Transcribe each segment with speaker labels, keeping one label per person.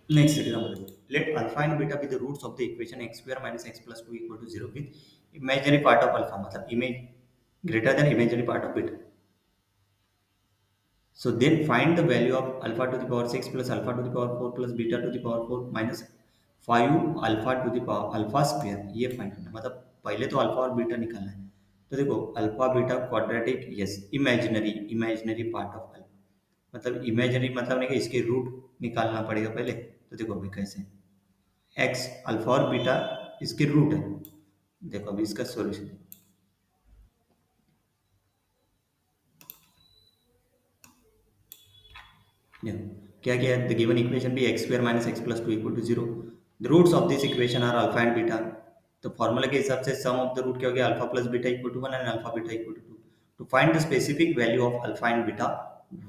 Speaker 1: Next example, let alpha and beta with the roots of the equation x square minus x plus two equal to zero with imaginary part of alpha, मतलब image greater than imaginary part of beta. So then find the value of alpha to the power 6 plus alpha to the power 4 plus beta to the power 4 minus 5 alpha to the power alpha square. ये find करना है, मतलब पहले तो alpha और beta निकालना है. तो देखो alpha beta quadratic, yes imaginary, imaginary part of alpha, मतलब इमेजिनरी मतलब नहीं कि इसके रूट निकालना पड़ेगा पहले. तो देखो अभी कैसे, एक्स अल्फा और बीटा इसके रूट है. देखो अभी इसका सॉल्यूशन, क्या क्या है, the given equation be x square minus x plus two equal to zero. The roots of this equation are alpha and beta. तो फॉर्मूला के हिसाब से सम ऑफ द रूट क्या हो गया, alpha plus beta equal to one and alpha beta equal to two. To find the specific value of alpha and beta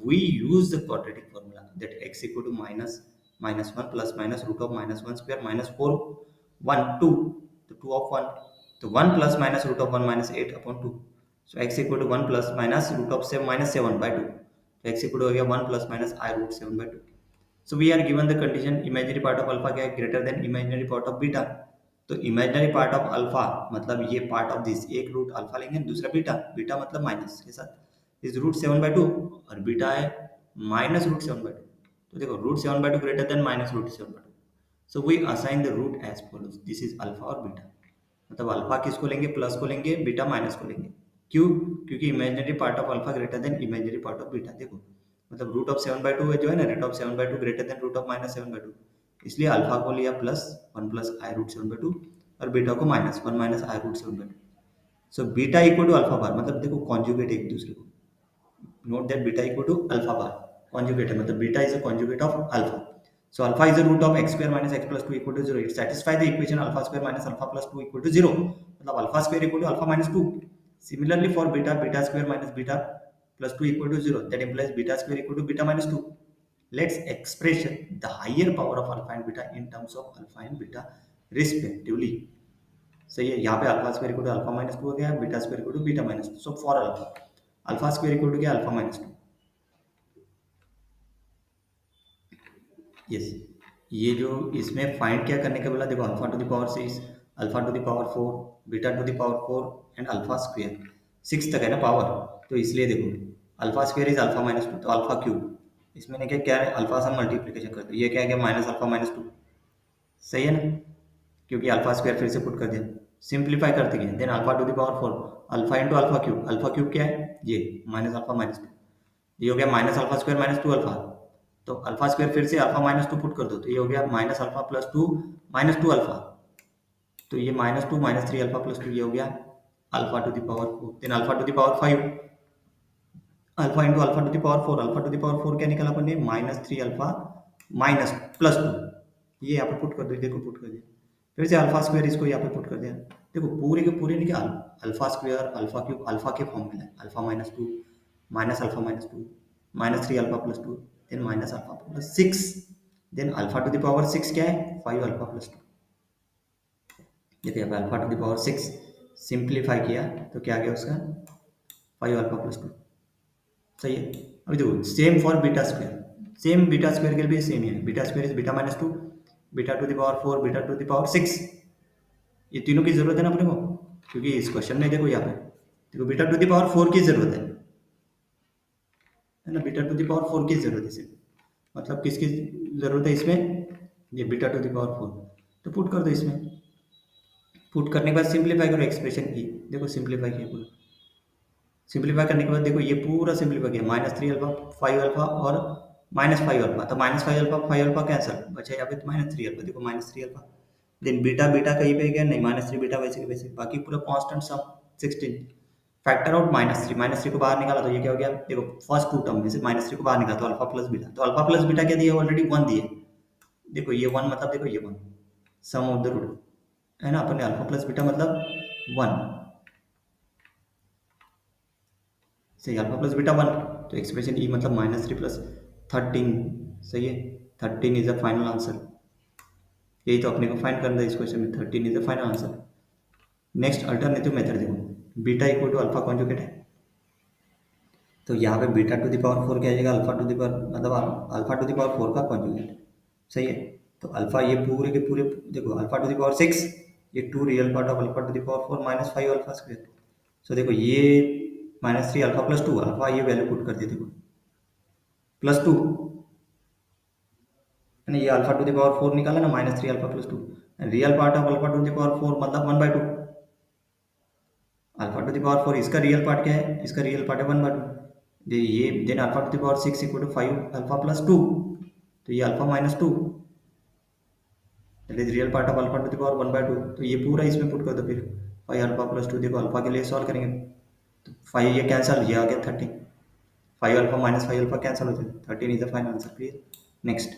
Speaker 1: we use the quadratic formula that x equal to minus 1 plus minus root of minus 1 square minus 4 1 2, the 2 of 1, तो 1 plus minus root of 1 minus 8 upon 2. So x equal to 1 plus minus root of 7 minus 7 by 2. तो x equal to हो गया 1 plus minus I root 7 by 2. So we are given the condition imaginary part of alpha क्या है, greater than imaginary part of beta. तो imaginary part of alpha मतलब ये part of this, एक root alpha लेंगे दूसरा बीटा, बीटा मतलब minus के साथ इज रूट 7/2 और बीटा है माइनस रूट 7/2. तो देखो root 7/2 greater than minus root 7/2. So we assign the root as follows, this is alpha और बीटा. मतलब अल्फा किसको लेंगे, प्लस को लेंगे, बीटा माइनस को लेंगे. क्यों, क्योंकि imaginary part of alpha greater than imaginary part of beta. देखो मतलब रूट ऑफ 7/2 जो है ना, root of 7/2 greater than root of minus 7/2, इसलिए अल्फा को लिया प्लस 1 प्लस आई रूट 7/2 और बीटा को minus 1 minus i root 7/2. So beta equal to alpha bar, मतलब देखो कॉन्जुगेट एक दूसरे को. Note that beta equal to alpha bar. Conjugate है, मतलब beta is a conjugate of alpha. So alpha is the root of x square minus x plus 2 equal to 0. It satisfies the equation alpha square minus alpha plus 2 equal to 0. मतलब alpha square equal to alpha minus 2. Similarly for beta, beta square minus beta plus 2 equal to 0. That implies beta square equal to beta minus 2. Let's express the higher power of alpha and beta in terms of alpha and beta respectively. सही है, यहाँ पे alpha square equal to alpha minus two हो गया, beta square equal to beta minus two. So for alpha, alpha square equal to क्या, alpha minus two. Yes, ये जो इसमें फाइंड क्या करने का बोला, देखो alpha to the power 6, alpha to the power 4, beta to the power 4 and alpha square 6 तक है ना पावर. तो इसलिए देखो alpha square is alpha minus to, तो अल्फा क्यूब, इसमें ने क्या है, अल्फा से मल्टीप्लीकेशन कर दो, ये क्या है कि माइनस अल्फा माइनस टू. सही है ना, क्योंकि अल्फा स्क्वायर फिर से पुट कर दिया, सिंप्लीफाई करते गए. Then alpha to the power 4, alpha into alpha cube क्या है, ये माइनस अल्फा माइनस टू. ये हो गया minus alpha square minus two alpha. तो अल्फा स्क्वायर फिर से अल्फा माइनस टू पुट कर दो, तो ये हो गया minus alpha plus two minus two alpha. तो ये minus two minus three alpha plus two, ये हो गया alpha to the power 4. Then alpha to the power 5, alpha into alpha to the power 4, alpha to the power 4 क्या निकाला अपन ने, minus three alpha minus plus two. ये यहाँ पे पुट कर दो, देखो पुट कर दिया. फिर से अल्फा स्क्वायर इसको यहाँ पे पुट कर दिया. देखो पूरे के पूरे निकाल, alpha square alpha cube alpha के फॉर्म में है, alpha minus two minus alpha minus two minus three alpha plus two, then minus alpha plus six, then alpha to the power six क्या है, 5 अल्फा प्लस टू. देखिए यहाँ पे alpha to the power six simplify किया तो क्या आ गया उसका, 5 अल्फा प्लस टू. सही है. अभी देखो same for beta square, same beta square के लिए सेम ही है. Beta square is beta minus to, beta to the power 4, beta to the power 6. ये तीनों की जरूरत है ना अपने को, क्योंकि इस क्वेश्चन में देखो यहाँ पे देखो बीटा टू द पावर 4 की जरूरत है ना, बीटा टू द पावर 4 की जरूरत है सिर्फ. मतलब किसकी जरूरत है इसमें, ये बीटा टू द पावर 4. तो पुट कर दो इसमें, पुट करने के बाद सिंप्लीफाई करो एक्सप्रेशन की. देखो सिंप्लीफाई किया पूरा, सिंप्लीफाई करने के बाद देखो ये पूरा सिंप्लीफाई किया, माइनस थ्री अल्फा 5 अल्फा और माइनस 5 अल्फा. तो माइनस 5 अल्फा कैंसल, बचा यहाँ पे माइनस थ्री अल्फा. देखो minus three alpha, then beta beta कहीं पे गया नहीं, माइनस थ्री बीटा वैसे के वैसे, बाकी पूरा कांस्टेंट सम 16. फैक्टर आउट माइनस थ्री को बाहर निकाला तो ये क्या हो गया, देखो फर्स्ट टू टर्म में से माइनस थ्री को बाहर निकाला तो अल्फा प्लस बीटा. तो अल्फा प्लस बीटा क्या दिया, ऑलरेडी वन दिए. देखो ये वन मतलब देखो ये one, sum of the root है ना, अपन ने अल्फा प्लस बीटा मतलब वन. सही, अल्फा प्लस बीटा वन. तो एक्सप्रेशन ई मतलब माइनस थ्री प्लस 13. सही है, 13 इज द फाइनल आंसर. यही तो अपने को फाइंड करना है इस क्वेश्चन में, 13 is the final answer. Next alternative method देखो, beta equal to alpha conjugate है. तो यहाँ पे बीटा टू द पावर 4 क्या आ जाएगा, अल्फा टू द पावर मतलब अल्फा टू द पावर 4 का कॉन्जुगेट. सही है. तो अल्फा ये पूरे के पूरे देखो अल्फा टू द पावर 6, ये 2 real part of alpha to the power 4 minus 5 alpha square. So देखो ये -3 अल्फा प्लस 2 अल्फा ये वैल्यू पुट कर दी देखो +2 है ना, ये अल्फा टू द पावर 4 निकाला ना, -3 alpha plus 2। Real part of alpha to the power 4 मतलब 1/2। अल्फा टू द पावर 4 इसका रियल पार्ट क्या है, इसका रियल पार्ट है 1/2। ये then alpha to the power 6 equal to 5 alpha plus 2, तो ये alpha -2 that is real part of alpha to the power 1/2। तो ये पूरा इसमें पुट कर दो फिर 5 अल्फा प्लस 2, देखो अल्फा के लिए सॉल्व करेंगे तो 5 ये कैंसिल, ये आ गया 30। 5 अल्फा -5 अल्फा कैंसिल हो जाए, 13 is the final answer. Clear. Next